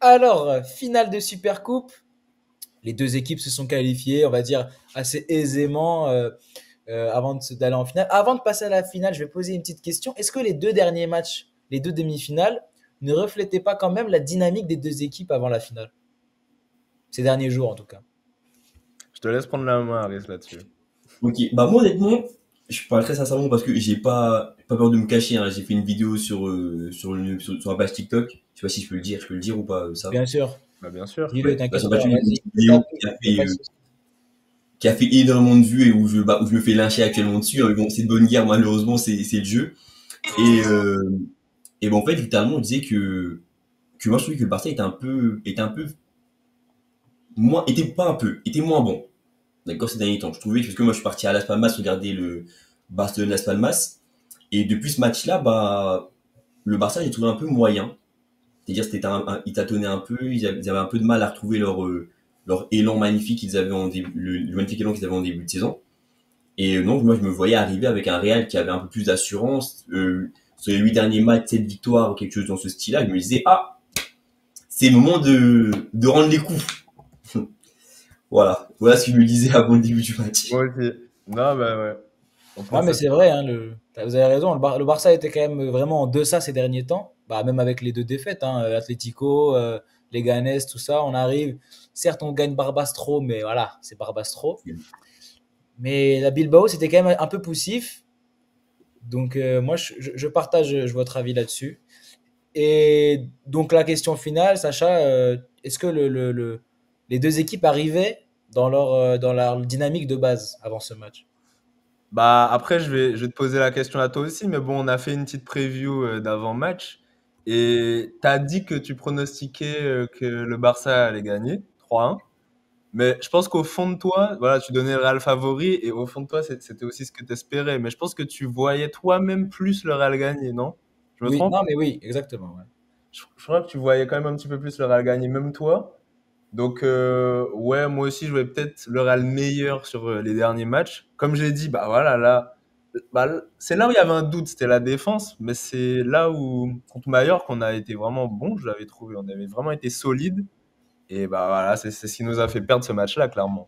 Alors, finale de Supercoupe. Les deux équipes se sont qualifiées, on va dire, assez aisément avant d'aller en finale. Avant de passer à la finale, je vais poser une petite question. Est-ce que les deux derniers matchs, les deux demi-finales, ne reflétaient pas quand même la dynamique des deux équipes avant la finale? Ces derniers jours, en tout cas. Je te laisse prendre la main, Aris, là-dessus. Ok, bah moi honnêtement, je parle très sincèrement parce que j'ai pas peur de me cacher, hein. J'ai fait une vidéo sur la page TikTok. Je sais pas si je peux le dire ou pas, ça. Bien sûr. Bah, bien sûr. Dis-le, Ouais, bah, t'inquiète sur la pas, page, une vas-y. C'est vidéo à tout. Y a pas de souci. qui a fait énormément de vues et où je me fais lyncher actuellement dessus, hein. Mais bon, c'est de bonne guerre, malheureusement, c'est le jeu. Et, et bon, en fait, littéralement, on disait que moi, je trouvais que le Barça était un peu moins, était pas un peu, était moins bon. D'accord, ces derniers temps. Je trouvais que, parce que moi, je suis parti à Las Palmas regarder le Barcelone-Las Palmas. Et depuis ce match-là, bah, le Barça, j'ai trouvé un peu moyen. C'est-à-dire, ils tâtonnaient un peu, ils avaient un peu de mal à retrouver leur élan magnifique qu'ils avaient en début, le magnifique élan qu'ils avaient en début de saison. Et donc, moi, je me voyais arriver avec un Real qui avait un peu plus d'assurance. Sur les 8 derniers matchs, 7 victoires ou quelque chose dans ce style-là, je me disais, ah, c'est le moment de rendre les coups. Voilà ce que je me disais avant le début du match. Moi aussi. Non, bah ouais. On Non, mais pensait. c'est vrai, hein, vous avez raison. Le Barça était quand même vraiment en deçà ces derniers temps. Bah, même avec les deux défaites, hein, Atlético, Leganés, tout ça. On arrive. Certes, on gagne Barbastro, mais voilà, c'est Barbastro. Mais la Bilbao, c'était quand même un peu poussif. Donc, moi, je partage votre avis là-dessus. Et donc, la question finale, Sacha, est-ce que les deux équipes arrivaient dans leur dynamique de base avant ce match? Bah, après, je vais te poser la question à toi aussi, mais bon, on a fait une petite preview d'avant-match. Et tu as dit que tu pronostiquais que le Barça allait gagner 3-1. Mais je pense qu'au fond de toi, voilà, tu donnais le Real favori, et au fond de toi, c'était aussi ce que tu espérais. Mais je pense que tu voyais toi-même plus le Real gagner, non? Je me Oui, trompe? non, mais oui, exactement. Ouais. Je crois que tu voyais quand même un petit peu plus le Real gagner, même toi. Donc, ouais, moi aussi, je voyais peut-être le Real meilleur sur les derniers matchs. Comme j'ai dit, bah voilà, là, bah, c'est là où il y avait un doute, c'était la défense, mais c'est là où, contre Mallorca, on a été vraiment bon, je l'avais trouvé. On avait vraiment été solide. Et bah voilà, c'est ce qui nous a fait perdre ce match-là, clairement.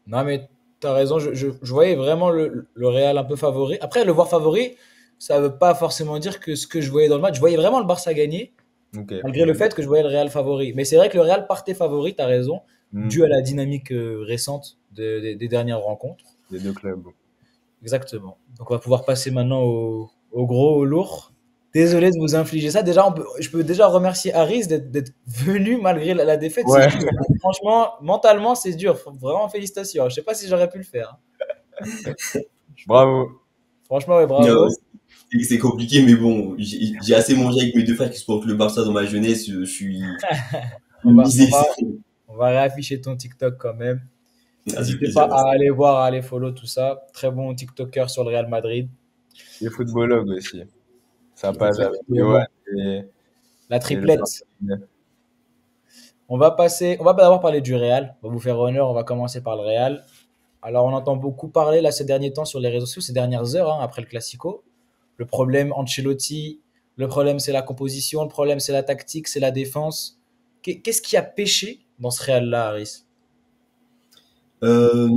Non, mais tu as raison, je voyais vraiment le Real un peu favori. Après, le voir favori, ça ne veut pas forcément dire que ce que je voyais dans le match, je voyais vraiment le Barça gagner, Ok. malgré le fait que je voyais le Real favori. Mais c'est vrai que le Real partait favori, tu as raison, Hmm. dû à la dynamique récente des dernières rencontres. Les deux clubs. Exactement. Donc on va pouvoir passer maintenant au gros, au lourd. Désolé de vous infliger ça. Déjà, je peux déjà remercier Harris d'être venu malgré la défaite. C'est Ouais, dur. Franchement, mentalement, c'est dur. Vraiment, félicitations. Je sais pas si j'aurais pu le faire. bravo. Franchement, ouais, Non, bravo. c'est compliqué, mais bon, j'ai assez mangé avec mes deux frères qui supportent le Barça dans ma jeunesse. Je suis On va, on misé. va, on va réafficher ton TikTok quand même. Ça fait N'hésitez pas plaisir, à merci. aller voir, à aller follow tout ça. Très bon TikToker sur le Real Madrid. Et footballogue aussi. Sa page avec Johan Exactement. et, La et le triplette. Martinez. On va d'abord parler du Real. On va vous faire honneur. On va commencer par le Real. Alors, on entend beaucoup parler là ces derniers temps sur les réseaux sociaux, ces dernières heures, hein, après le Classico. Le problème Ancelotti, le problème c'est la composition, le problème c'est la tactique, c'est la défense. Qu'est-ce qui a pêché dans ce Real-là, Harris? Euh,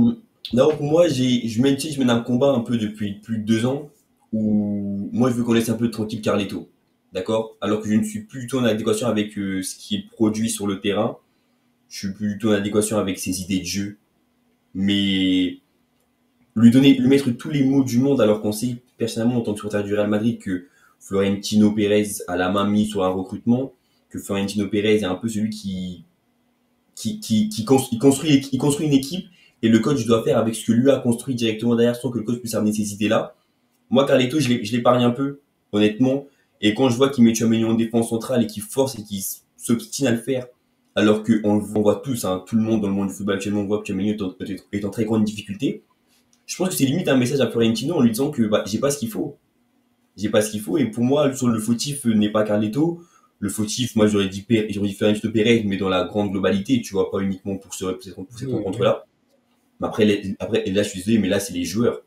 D'abord, pour moi, je mène un combat un peu depuis plus de 2 ans où moi, je veux qu'on laisse un peu tranquille Carleto. D'accord? Alors que je ne suis plus du tout en adéquation avec ce qui est produit sur le terrain. Je suis plus du tout en adéquation avec ses idées de jeu. Mais lui mettre tous les mots du monde alors qu'on sait personnellement en tant que supporter du Real Madrid que Florentino Pérez a la main mise sur un recrutement, que Florentino Pérez est un peu celui il construit une équipe et le coach doit faire avec ce que lui a construit directement derrière sans que le coach puisse amener ses idées-là. Moi, Carleto, je l'épargne un peu, honnêtement. Et quand je vois qu'il met Tchouaméni en défense centrale et qu'il force et qu'il s'obstine à le faire, alors qu'on voit tous, hein, tout le monde dans le monde du football actuellement voit que Tchouaméni est en très grande difficulté, je pense que c'est limite un message à Florentino en lui disant que bah, j'ai pas ce qu'il faut. J'ai pas ce qu'il faut. Et pour moi, sur le fautif n'est pas Carleto. Le fautif, moi, j'aurais dit Florentino Pérez, mais dans la grande globalité, tu vois, pas uniquement pour cette Oui, oui. rencontre-là. Mais et là, je suis désolé, mais là, c'est les joueurs.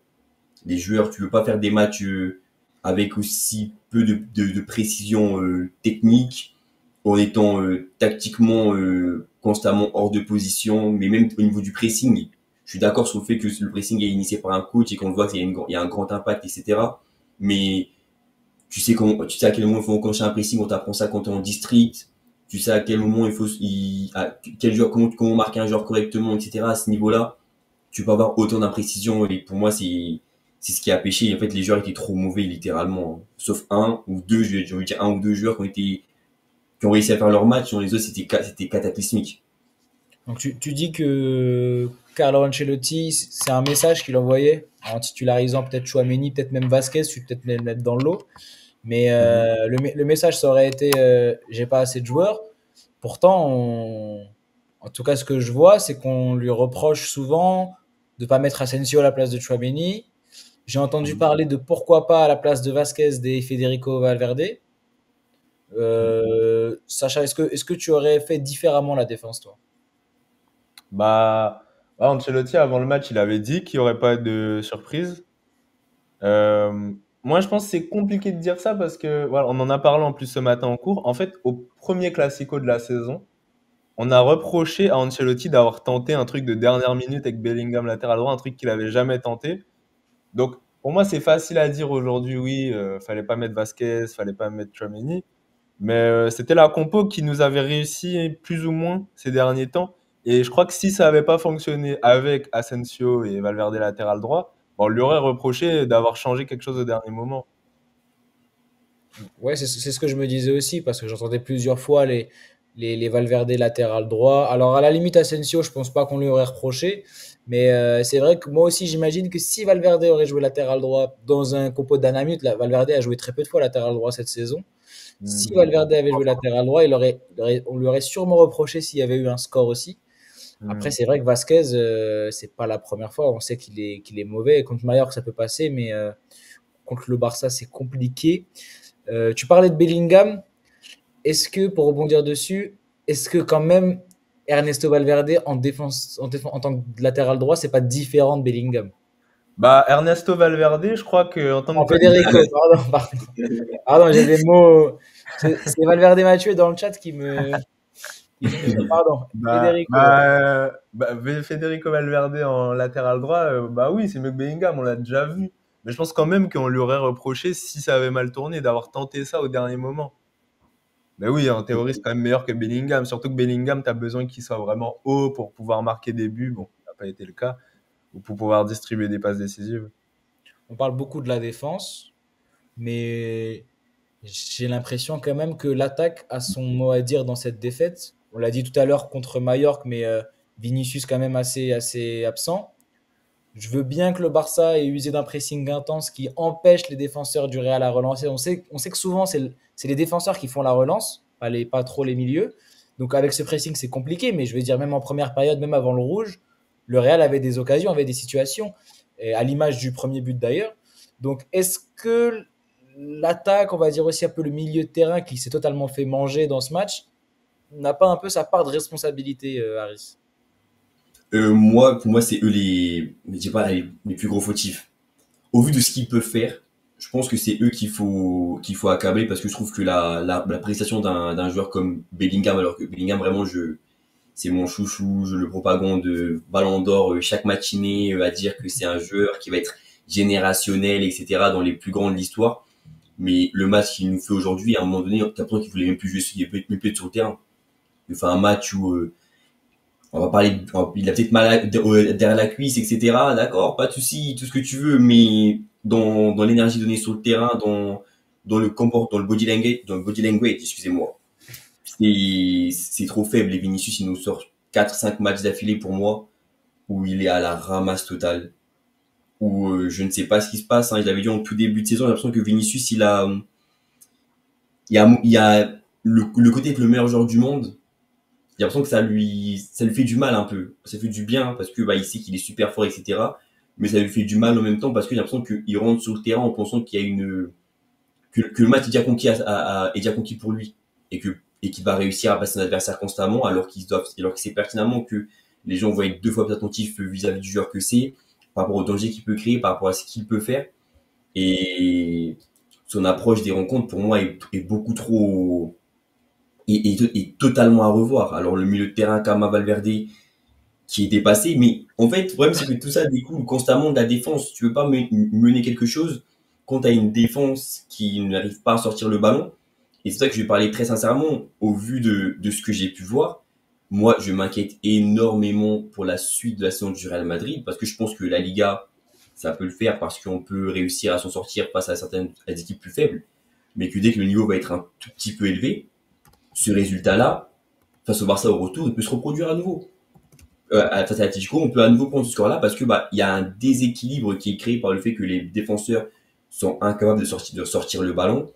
Les joueurs, tu veux pas faire des matchs avec aussi peu de précision technique, en étant tactiquement constamment hors de position, mais même au niveau du pressing. Je suis d'accord sur le fait que le pressing est initié par un coach et qu'on voit qu'il y a un grand impact, etc. Mais tu sais à quel moment il faut enclencher un pressing, on t'apprend ça quand tu es en district. Tu sais à quel moment quel joueur, comment marquer un joueur correctement, etc. À ce niveau-là, tu peux avoir autant d'imprécision et pour moi, c'est ce qui a pêché. En fait, les joueurs étaient trop mauvais, littéralement. Sauf un ou deux, j'ai envie de dire un ou deux joueurs qui ont réussi à faire leur match, sinon les autres, c'était cataclysmique. Donc tu dis que Carlo Ancelotti, c'est un message qu'il envoyait en titularisant peut-être Chouameni, peut-être même Vasquez, tu peut-être même mettre dans l'eau. Mais Mhm. le message, ça aurait été j'ai pas assez de joueurs. Pourtant, en tout cas, ce que je vois, c'est qu'on lui reproche souvent de pas mettre Asensio à la place de Chouameni. J'ai entendu Mhm. parler de pourquoi pas à la place de Vasquez des Federico Valverde. Sacha, est-ce que tu aurais fait différemment la défense, toi? Bah, Ancelotti, avant le match, il avait dit qu'il n'y aurait pas de surprise. Euh, Moi, je pense que c'est compliqué de dire ça parce que, voilà, on en a parlé en plus ce matin en cours. En fait, au premier Classico de la saison, on a reproché à Ancelotti d'avoir tenté un truc de dernière minute avec Bellingham latéral droit, un truc qu'il avait jamais tenté. Donc, pour moi, c'est facile à dire aujourd'hui, oui, fallait pas mettre Vasquez, fallait pas mettre Tchouaméni. Mais c'était la compo qui nous avait réussi plus ou moins ces derniers temps. Et je crois que si ça n'avait pas fonctionné avec Asensio et Valverde latéral droit, bon, on lui aurait reproché d'avoir changé quelque chose au dernier moment. Ouais, c'est ce que je me disais aussi, parce que j'entendais plusieurs fois les Valverde latéral droit. Alors, à la limite, Asensio, je pense pas qu'on lui aurait reproché. Mais c'est vrai que moi aussi, j'imagine que si Valverde aurait joué latéral droit dans un compo d'Anamut, là, Valverde a joué très peu de fois latéral droit cette saison. Si Mhm. Valverde avait joué latéral droit, on lui aurait sûrement reproché s'il y avait eu un score aussi. Après, Mhm. c'est vrai que Vasquez, c'est pas la première fois. On sait qu'il est mauvais. Contre Mallorca, ça peut passer, mais contre le Barça, c'est compliqué. Tu parlais de Bellingham. Est-ce que, pour rebondir dessus, est-ce que quand même Ernesto Valverde en tant que latéral droit, c'est pas différent de Bellingham? Bah, Ernesto Valverde, je crois qu'en tant En que Federico, pardon, j'ai des mots. C'est Valverde Mathieu dans le chat qui me pardon, Federico. Federico Valverde en latéral droit, bah oui, c'est mieux que Bellingham, on l'a déjà vu. Mais je pense quand même qu'on lui aurait reproché, si ça avait mal tourné, d'avoir tenté ça au dernier moment. Mais oui, en théorie, c'est quand même meilleur que Bellingham. Surtout que Bellingham, tu as besoin qu'il soit vraiment haut pour pouvoir marquer des buts. Bon, ça n'a pas été le cas. Ou pour pouvoir distribuer des passes décisives. On parle beaucoup de la défense, mais j'ai l'impression quand même que l'attaque a son mot à dire dans cette défaite. On l'a dit tout à l'heure contre Mallorca, mais Vinicius quand même assez absent. Je veux bien que le Barça ait usé d'un pressing intense qui empêche les défenseurs du Real à relancer. On sait que souvent, c'est les défenseurs qui font la relance, pas trop les milieux. Donc avec ce pressing, c'est compliqué, mais je veux dire, même en première période, même avant le rouge, le Real avait des occasions, avait des situations, et à l'image du premier but d'ailleurs. Donc est-ce que l'attaque, on va dire aussi un peu le milieu de terrain qui s'est totalement fait manger dans ce match, n'a pas un peu sa part de responsabilité, Harris? Pour moi, c'est eux je dis pas, les plus gros fautifs. Au vu de ce qu'ils peuvent faire, je pense que c'est eux qu'il faut accabler parce que je trouve que la prestation d'un joueur comme Bellingham, alors que Bellingham, vraiment, c'est mon chouchou, je le propagande Ballon d'Or chaque matinée à dire que c'est un joueur qui va être générationnel, etc., dans les plus grands de l'histoire. Mais le match qu'il nous fait aujourd'hui, à un moment donné, t'as l'impression qu'il voulait même plus jouer, même plus être sur le terrain. Il fait un match où on va parler, il a peut-être mal derrière la cuisse, etc. D'accord, pas de souci, tout ce que tu veux, mais dans l'énergie donnée sur le terrain, dans le body language, excusez-moi, c'est trop faible. Et Vinicius, il nous sort 4 5 matchs d'affilée pour moi, où il est à la ramasse totale, où je ne sais pas ce qui se passe, hein. Je l'avais dit en tout début de saison, j'ai l'impression que Vinicius, il y a le côté être le meilleur joueur du monde. J'ai l'impression que ça lui fait du mal un peu. Ça fait du bien parce que il sait qu'il est super fort, etc. Mais ça lui fait du mal en même temps parce que j'ai l'impression qu'il rentre sur le terrain en pensant qu'il y a que le match est déjà conquis, est déjà conquis pour lui et qu'il va réussir à passer son adversaire constamment alors qu'il sait pertinemment que les gens vont être 2 fois plus attentifs vis-à-vis du joueur que c'est, par rapport au danger qu'il peut créer, par rapport à ce qu'il peut faire. Et son approche des rencontres pour moi est beaucoup trop est totalement à revoir. Alors le milieu de terrain, Kama Valverde, qui est dépassé, mais en fait, le problème, c'est que tout ça découle constamment de la défense. Tu veux pas mener quelque chose quand tu as une défense qui n'arrive pas à sortir le ballon. Et c'est ça que je vais parler très sincèrement, au vu de ce que j'ai pu voir. Moi, je m'inquiète énormément pour la suite de la saison du Real Madrid, parce que je pense que la Liga, ça peut le faire parce qu'on peut réussir à s'en sortir face à certaines équipes plus faibles. Mais que dès que le niveau va être un tout petit peu élevé, ce résultat-là, face au Barça au retour, il peut se reproduire à nouveau. Face à l'Atlético, on peut à nouveau prendre ce score-là parce que il y a un déséquilibre qui est créé par le fait que les défenseurs sont incapables de sortir le ballon.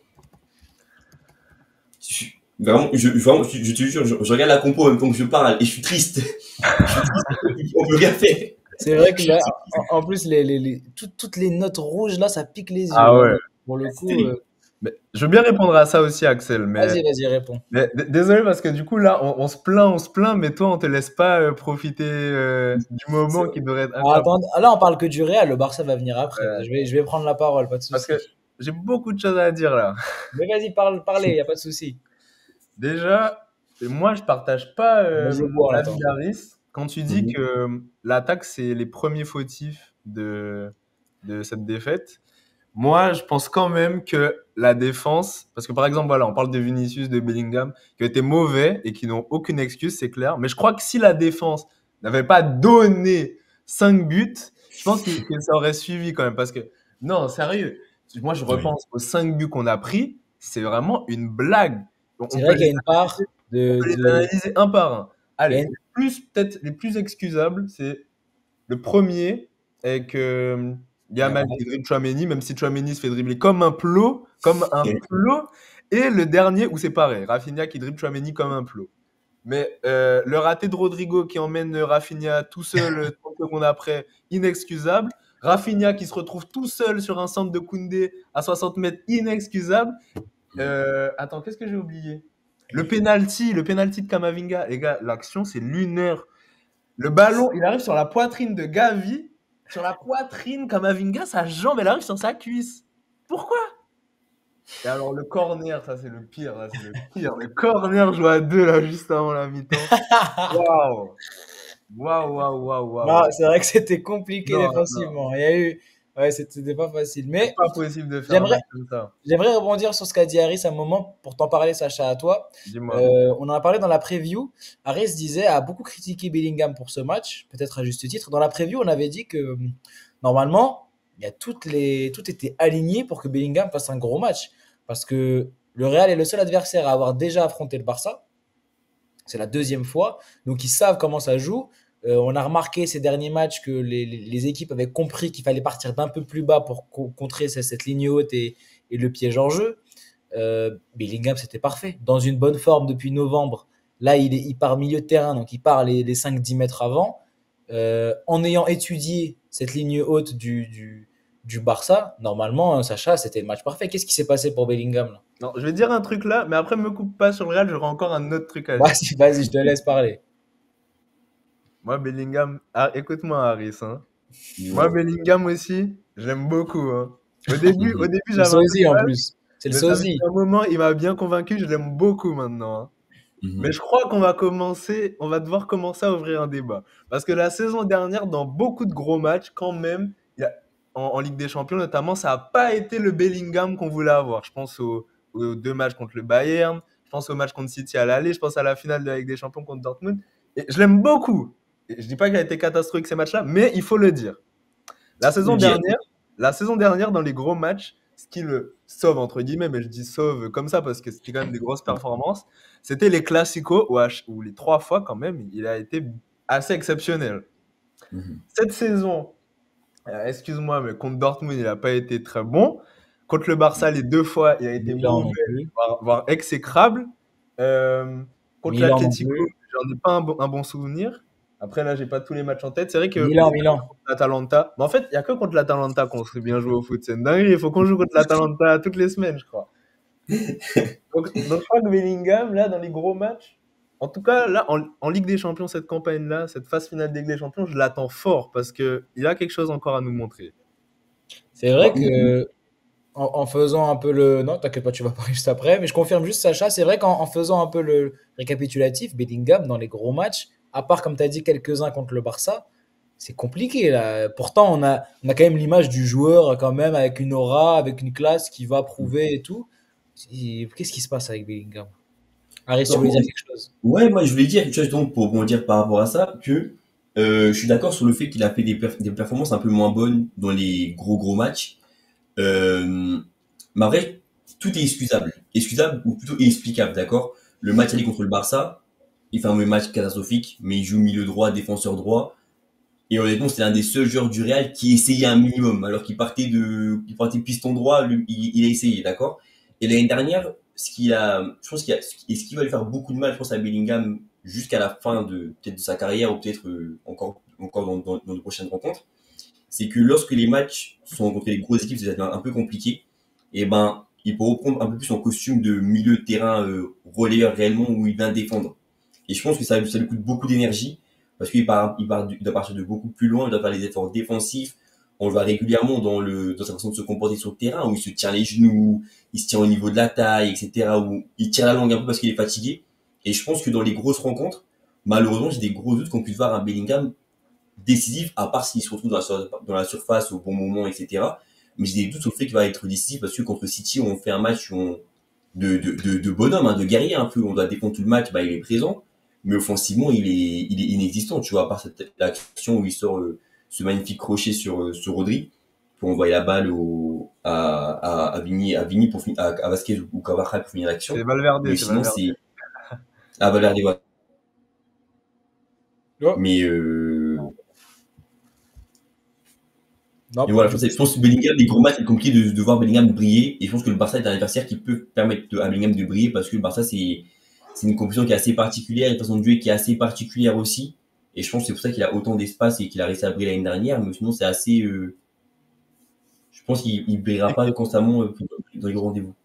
Vraiment, je te jure, je regarde la compo en même temps que je parle et je suis triste. On peut rien faire. C'est vrai que là, en plus, toutes les notes rouges, là, ça pique les yeux. Ah ouais. Pour le coup. Mais je veux bien répondre à ça aussi, Axel. Mais... Vas-y, réponds. Mais, désolé, parce que du coup, là, on se plaint, mais toi, on te laisse pas profiter du moment qui devrait être incroyable. Attends, là, on parle que du Real, le Barça va venir après. Je vais prendre la parole, pas de souci. Parce que j'ai beaucoup de choses à dire là. Mais vas-y, parlez, il n'y a pas de souci. Déjà, moi, je partage pas l'avis d'Aris quand tu dis que l'attaque, c'est les premiers fautifs de cette défaite. Moi, je pense quand même que la défense, parce que par exemple, voilà, on parle de Vinicius, de Bellingham, qui ont été mauvais et qui n'ont aucune excuse, c'est clair. Mais je crois que si la défense n'avait pas donné 5 buts, je pense que ça aurait suivi quand même. Parce que, non, sérieux, moi, je repense aux 5 buts qu'on a pris, c'est vraiment une blague. C'est vrai qu'il y a une part on peut les analyser un par un. Allez, peut-être les plus excusables, c'est le premier avec Yamal qui dribble Tchouaméni, même si Tchouaméni se fait dribbler comme un plot. Et le dernier où c'est pareil, Rafinha qui dribble Tchouaméni comme un plot. Mais le raté de Rodrigo qui emmène Rafinha tout seul 30 secondes après, inexcusable. Rafinha qui se retrouve tout seul sur un centre de Koundé à 60 mètres, inexcusable. Attends, qu'est-ce que j'ai oublié? Le penalty de Kamavinga. Les gars, l'action, c'est lunaire. Le ballon, il arrive sur la poitrine de Gavi. Sur la poitrine, Kamavinga, sa jambe, elle arrive sur sa cuisse. Pourquoi? Et alors, le corner, ça, c'est le pire. Là, c'est le pire. Le corner joue à 2, là, juste avant la mi-temps. Waouh. Non, c'est vrai que c'était compliqué défensivement. Il y a eu... Ouais, c'était pas facile. Mais c'est pas possible de faire comme ça. J'aimerais rebondir sur ce qu'a dit Harris un moment pour t'en parler, Sacha, à toi. Dis-moi. On en a parlé dans la preview. Harris a beaucoup critiqué Bellingham pour ce match, peut-être à juste titre. Dans la preview, on avait dit que normalement, tout était aligné pour que Bellingham fasse un gros match. Parce que le Real est le seul adversaire à avoir déjà affronté le Barça. C'est la deuxième fois. Donc, ils savent comment ça joue. On a remarqué ces derniers matchs que les équipes avaient compris qu'il fallait partir d'un peu plus bas pour contrer cette ligne haute et le piège en jeu. Bellingham, c'était parfait. Dans une bonne forme depuis novembre. Là, il part milieu de terrain, donc il part les 5-10 mètres avant. En ayant étudié cette ligne haute du Barça, normalement, Sacha, c'était le match parfait. Qu'est-ce qui s'est passé pour Bellingham là? Non, je vais dire un truc là, mais après, me coupe pas sur le Real, j'aurai encore un autre truc à dire. Vas-y, je te laisse parler. Moi, Bellingham, écoute-moi, Harris. Moi, Bellingham aussi, je l'aime beaucoup. Au début, j'avais un sosie en plus. C'est le sosie. À un moment, il m'a bien convaincu, je l'aime beaucoup maintenant. Mais je crois qu'on va devoir commencer à ouvrir un débat. Parce que la saison dernière, dans beaucoup de gros matchs, quand même, en Ligue des Champions notamment, ça n'a pas été le Bellingham qu'on voulait avoir. Je pense aux 2 matchs contre le Bayern, je pense au match contre City à l'aller, je pense à la finale de la Ligue des Champions contre Dortmund. Et je l'aime beaucoup. Je dis pas qu'il a été catastrophique ces matchs-là, mais il faut le dire. La saison dernière, dans les gros matchs, ce qui le sauve, entre guillemets, mais je dis sauve comme ça parce que c'était quand même des grosses performances, c'était les Clasico où les 3 fois quand même, il a été assez exceptionnel. Cette saison, excuse-moi, mais contre Dortmund, il n'a pas été très bon. Contre le Barça, les 2 fois, il a été mauvais, voire exécrable. Contre l'Atlético, j'en ai pas un bon souvenir. Après, là, j'ai pas tous les matchs en tête. C'est vrai que Milan. Contre l'Atalanta. Mais en fait, il n'y a que contre l'Atalanta qu'on serait bien joué au foot. C'est une dinguerie. Il faut qu'on joue contre l'Atalanta toutes les semaines, je crois. donc, je crois que Bellingham, là, dans les gros matchs, en tout cas, là, en Ligue des Champions, cette campagne-là, cette phase finale de Ligue des Champions, je l'attends fort parce qu'il a quelque chose encore à nous montrer. C'est vrai que en faisant un peu le. Non, t'inquiète pas, tu vas parler juste après. Mais je confirme juste, Sacha, c'est vrai qu'en faisant un peu le récapitulatif, Bellingham, dans les gros matchs, à part, comme tu as dit, quelques-uns contre le Barça, c'est compliqué là. Pourtant, on a quand même l'image du joueur, quand même, avec une aura, avec une classe qui va prouver et tout. Qu'est-ce qui se passe avec Bellingham? Arrête, tu Non, voulais dire quelque chose? ouais, moi je voulais dire quelque chose donc pour rebondir par rapport à ça, que je suis d'accord sur le fait qu'il a fait des performances un peu moins bonnes dans les gros matchs. Euh, mais en vrai, tout est excusable. Excusable ou plutôt explicable, d'accord? Le match aller contre le Barça, il fait un mauvais match catastrophique, mais il joue milieu droit, défenseur droit. Et honnêtement, c'était l'un des seuls joueurs du Real qui essayait un minimum, alors qu'il partait piston droit, il a essayé, d'accord? Et l'année dernière, je pense et ce qui va lui faire beaucoup de mal, je pense, à Bellingham jusqu'à la fin peut-être de sa carrière ou peut-être encore dans de prochaines rencontres, c'est que lorsque les matchs sont contre les grosses équipes, c'est un peu compliqué, et ben, il peut reprendre un peu plus son costume de milieu de terrain relayeur réellement où il vient défendre. Et je pense que ça lui coûte beaucoup d'énergie parce il doit partir de beaucoup plus loin, il doit faire les efforts défensifs. On le voit régulièrement dans sa façon de se comporter sur le terrain où il se tient les genoux, il se tient au niveau de la taille, etc. Où il tire la langue un peu parce qu'il est fatigué. Et je pense que dans les grosses rencontres, malheureusement, j'ai des gros doutes qu'on puisse voir un Bellingham décisif, à part s'il se retrouve dans la surface au bon moment, etc. Mais j'ai des doutes sur le fait qu'il va être décisif parce que contre City, on fait un match de bonhomme, hein, de guerrier un peu. On doit défendre tout le match, bah, il est présent. Mais offensivement, il est inexistant, tu vois, à part cette action où il sort ce magnifique crochet sur Rodri, pour envoyer la balle à Vini à Vasquez ou Carvajal pour finir C'est l'action. Valverde, Mais c'est sinon, Valverde. c'est, à Valverde, ouais. Oh, Mais, non, et voilà, je pense que Bellingham, les gros matchs, c'est compliqué de voir Bellingham briller. Et je pense que le Barça est un adversaire qui peut permettre à Bellingham de briller parce que le Barça, c'est une compétition qui est assez particulière, une façon de jouer qui est assez particulière aussi. Et je pense que c'est pour ça qu'il a autant d'espace et qu'il a réussi à briller l'année dernière. Mais sinon, c'est assez. Je pense qu'il ne brillera pas constamment dans les gros rendez-vous.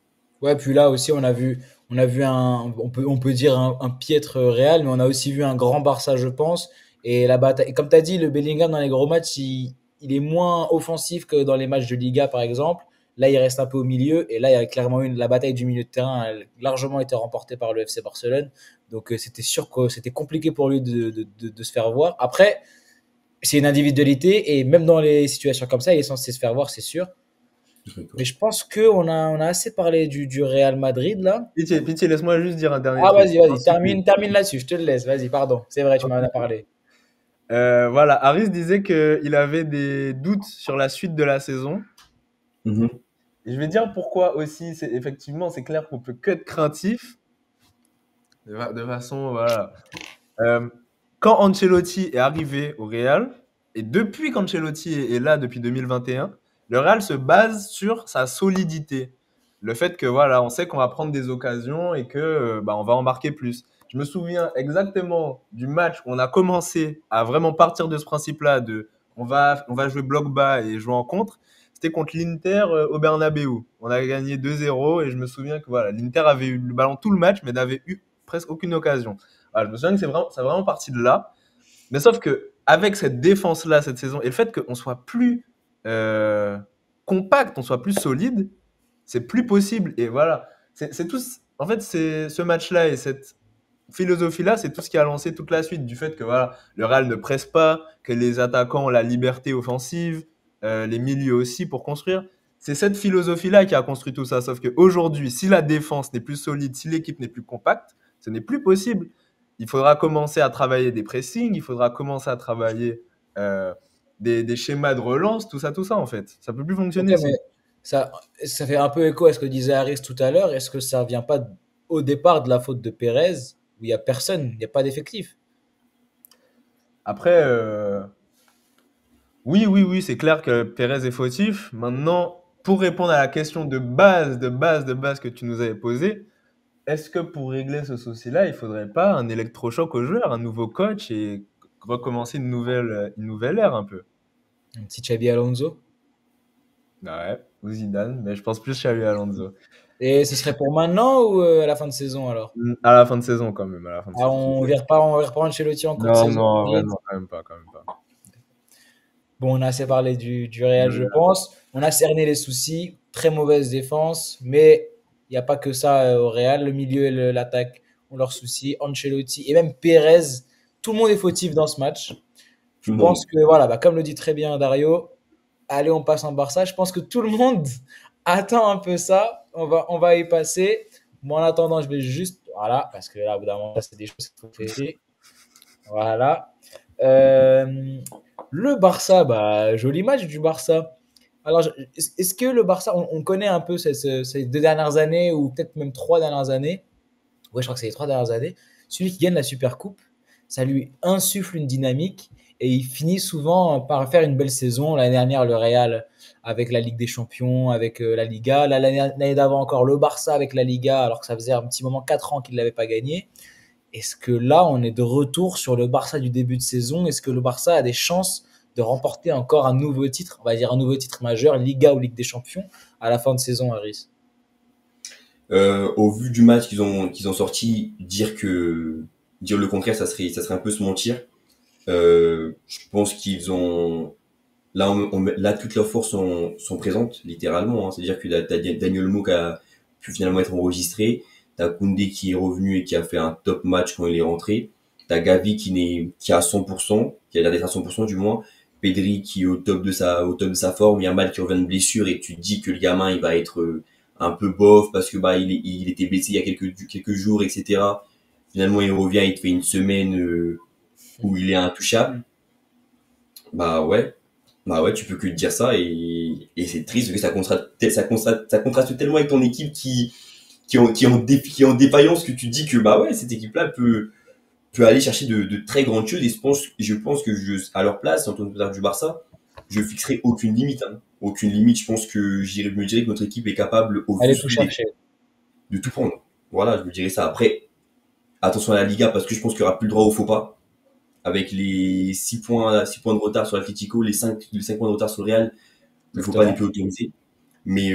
ouais, puis là aussi, on a vu on peut dire un piètre Real, mais on a aussi vu un grand Barça, je pense. Et la bataille, et comme tu as dit, le Bellingham dans les gros matchs, il est moins offensif que dans les matchs de Liga, par exemple. Là, il reste un peu au milieu. Et là, il y a clairement la bataille du milieu de terrain a largement été remportée par le FC Barcelone. Donc, c'était sûr que c'était compliqué pour lui de se faire voir. Après, c'est une individualité. Et même dans les situations comme ça, il est censé se faire voir, c'est sûr. Mais je pense qu'on a assez parlé du Real Madrid, là. Pitié, pitié, laisse-moi juste dire un dernier Ah, truc. vas-y, Ensuite, termine là-dessus, je te le laisse. Vas-y, pardon. C'est vrai, tu m'en as parlé. voilà, Harris disait qu'il avait des doutes sur la suite de la saison. Mhm. Et je vais dire pourquoi aussi. Effectivement, c'est clair qu'on peut que être craintif. De façon, voilà. Euh, Quand Ancelotti est arrivé au Real, et depuis qu'Ancelotti est là, depuis 2021, le Real se base sur sa solidité. Le fait que, voilà, on sait qu'on va prendre des occasions et que, bah, on va en marquer plus. Je me souviens exactement du match où on a commencé à vraiment partir de ce principe-là de on va jouer bloc bas et jouer en contre. C'était contre l'Inter au Bernabeu. On a gagné 2-0 et je me souviens que voilà, l'Inter avait eu le ballon tout le match mais n'avait eu presque aucune occasion. Voilà, je me souviens que c'est vraiment parti de là. Mais sauf que avec cette défense-là cette saison et le fait qu'on soit plus euh, compact, on soit plus solide, c'est plus possible. Et voilà, c'est tout. En fait, c'est ce match-là et cette philosophie-là, c'est tout ce qui a lancé toute la suite du fait que voilà, le Real ne presse pas, que les attaquants ont la liberté offensive, les milieux aussi pour construire. C'est cette philosophie-là qui a construit tout ça. Sauf qu'aujourd'hui, si la défense n'est plus solide, si l'équipe n'est plus compacte, ce n'est plus possible. Il faudra commencer à travailler des pressings, il faudra commencer à travailler euh, des schémas de relance, tout ça en fait. Ça peut plus Ok, fonctionner mais sinon. ça fait un peu écho à ce que disait Harris tout à l'heure. Est-ce que ça vient pas au départ de la faute de Pérez, où il y a personne, il n'y a pas d'effectif? Après, oui, c'est clair que Pérez est fautif. Maintenant, pour répondre à la question de base que tu nous avais posée, est-ce que pour régler ce souci-là, il faudrait pas un électrochoc aux joueurs, un nouveau coach et recommencer une nouvelle ère un peu? Un petit Xabi Alonso. Ouais, ou Zidane, mais je pense plus Xabi Alonso. Et ce serait pour maintenant ou à la fin de saison alors? À la fin de saison quand même, à la fin de Ah, saison. on vire pas Ancelotti en cours de Non, saison. non, en vrai, non, quand même pas, quand même pas. Bon, on a assez parlé du Real, je pense. On a cerné les soucis. très mauvaise défense, mais il n'y a pas que ça au Real. Le milieu et l'attaque ont leurs soucis. Ancelotti et même Pérez, tout le monde est fautif dans ce match. Tout Je le pense monde. que, voilà, comme le dit très bien Dario, allez, on passe en Barça. Je pense que tout le monde attend un peu ça. On va y passer. Moi, en attendant, je vais juste. Voilà, parce que là, au bout d'un moment, c'est des choses qu'il faut faire. Voilà. Euh, le Barça, bah, joli match du Barça. Alors, est-ce que le Barça, on connaît un peu ces 2 dernières années, ou peut-être même 3 dernières années. Ouais, je crois que c'est les 3 dernières années. Celui qui gagne la Super Coupe, ça lui insuffle une dynamique et il finit souvent par faire une belle saison. L'année dernière, le Real avec la Ligue des Champions, avec la Liga. L'année d'avant encore, le Barça avec la Liga, alors que ça faisait un petit moment, 4 ans qu'il ne l'avait pas gagné. Est-ce que là, on est de retour sur le Barça du début de saison? Est-ce que le Barça a des chances de remporter encore un nouveau titre, on va dire un nouveau titre majeur, Liga ou Ligue des Champions, à la fin de saison, Harris? Au vu du match qu'ils ont sorti, dire le contraire, ça serait un peu se mentir. Je pense qu'ils ont là toutes leurs forces sont présentes littéralement. Hein. C'est-à-dire que t'as Daniel Mo qui a pu finalement être enregistré, t'as Koundé qui est revenu et qui a fait un top match quand il est rentré, t'as Gavi qui est à 100%, qui a l'air d'être à 100% du moins, Pedri qui est au top de sa forme, Yamal qui revient de blessure et tu te dis que le gamin il va être un peu bof parce que il était blessé il y a quelques jours, etc. Finalement il revient, il te fait une semaine où il est intouchable. Bah ouais, tu peux que te dire ça et c'est triste parce que ça contraste tellement avec ton équipe qui est en défaillance que tu te dis que bah ouais, cette équipe-là peut aller chercher de très grandes choses et je pense que à leur place, en tant que du Barça, je fixerai aucune limite. Hein. Aucune limite, je pense que me dirais que notre équipe est capable, au vu Allez ce tout qu'il est, chercher. de tout prendre. Voilà, je me dirais ça. Après, attention à la Liga parce que je pense qu'il n'y aura plus le droit au faux pas. Avec les 6 points de retard sur l'Atlético, les 5 points de retard sur le Real, il ne faut pas Exactement. les plus autoriser. Mais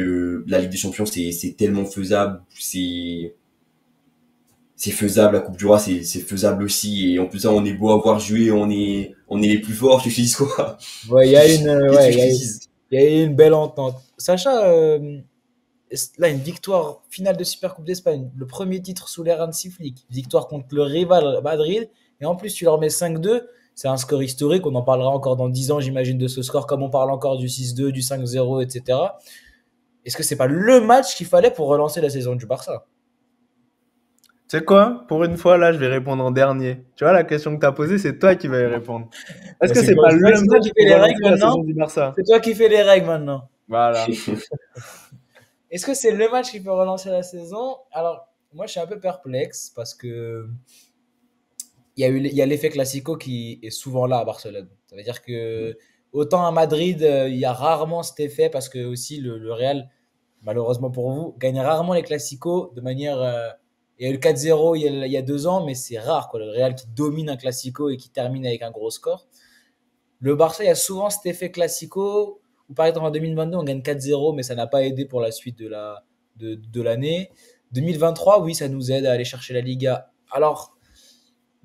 la Ligue des Champions, c'est tellement faisable. C'est faisable. La Coupe du Roi, c'est faisable aussi. Et en plus, ça, on est beau à voir jouer. On est les plus forts. Tu te dis quoi? Ouais, il y a une, Qu'est-ce que ouais, je te dise? il y a une belle entente. Sacha, là, une victoire finale de Super Coupe d'Espagne, le premier titre sous l'ère Hansi Flick, victoire contre le rival Madrid, et en plus tu leur mets 5-2, c'est un score historique, on en parlera encore dans 10 ans, j'imagine, de ce score, comme on parle encore du 6-2, du 5-0, etc. Est-ce que c'est pas le match qu'il fallait pour relancer la saison du Barça? Tu sais quoi? Pour une fois, là, je vais répondre en dernier. Tu vois, la question que tu as posée, c'est toi qui vas y répondre. Est-ce Bah, que c'est c'est quoi? pas C'est le toi match qui fais pour les règles relancer la maintenant? saison du Barça? C'est toi qui fais les règles maintenant. Voilà. Est-ce que c'est le match qui peut relancer la saison? Alors, moi, je suis un peu perplexe parce que il y a l'effet classico qui est souvent là à Barcelone. Ça veut dire que autant à Madrid, il y a rarement cet effet parce que aussi le Real, malheureusement pour vous, gagne rarement les classicos de manière. Il y a eu le 4-0 il y a 2 ans, mais c'est rare quoi, le Real qui domine un classico et qui termine avec un gros score. Le Barça, il y a souvent cet effet classico où par exemple en 2022 on gagne 4-0, mais ça n'a pas aidé pour la suite de l'année. 2023, oui, ça nous aide à aller chercher la Liga. Alors,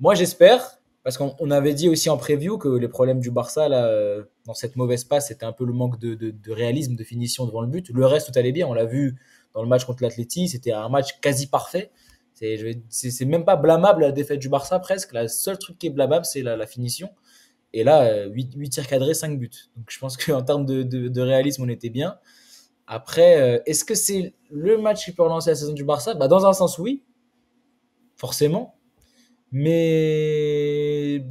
moi, j'espère, parce qu'on avait dit aussi en preview que les problèmes du Barça, là, dans cette mauvaise passe, c'était un peu le manque de réalisme, de finition devant le but. Le reste, tout allait bien. On l'a vu dans le match contre l'Atleti, c'était un match quasi parfait. C'est même pas blâmable la défaite du Barça, presque. Le seul truc qui est blâmable, c'est la finition. Et là, 8 tirs cadrés, 5 buts. Donc je pense qu'en termes de réalisme, on était bien. Après, est-ce que c'est le match qui peut relancer la saison du Barça? Bah, dans un sens, oui, forcément. Mais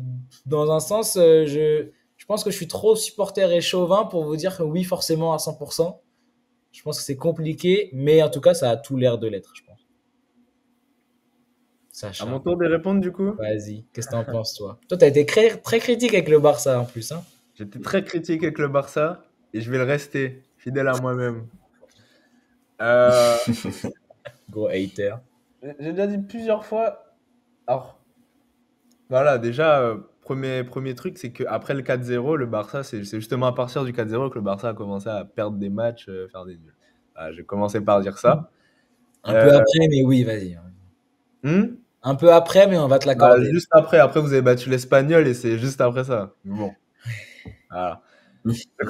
dans un sens, je pense que je suis trop supporter et chauvin pour vous dire que oui, forcément à 100%. Je pense que c'est compliqué, mais en tout cas, ça a tout l'air de l'être, je pense. À mon Sacha, tour de répondre, du coup. vas-y, qu'est-ce que t'en penses, toi? Toi, t'as été très critique avec le Barça en plus, hein? J'étais très critique avec le Barça et je vais le rester, fidèle à moi-même. Euh, Gros hater. j'ai déjà dit plusieurs fois. Alors, voilà, déjà, premier truc, c'est qu'après le 4-0, le Barça, c'est justement à partir du 4-0 que le Barça a commencé à perdre des matchs, faire des nuls. Voilà, j'ai commencé par dire ça. Un Euh, peu après, mais oui, vas-y. hmm Un peu après, mais on va te Bah, l'accorder. juste après, vous avez battu l'Espagnol et c'est juste après ça. Mais bon, voilà.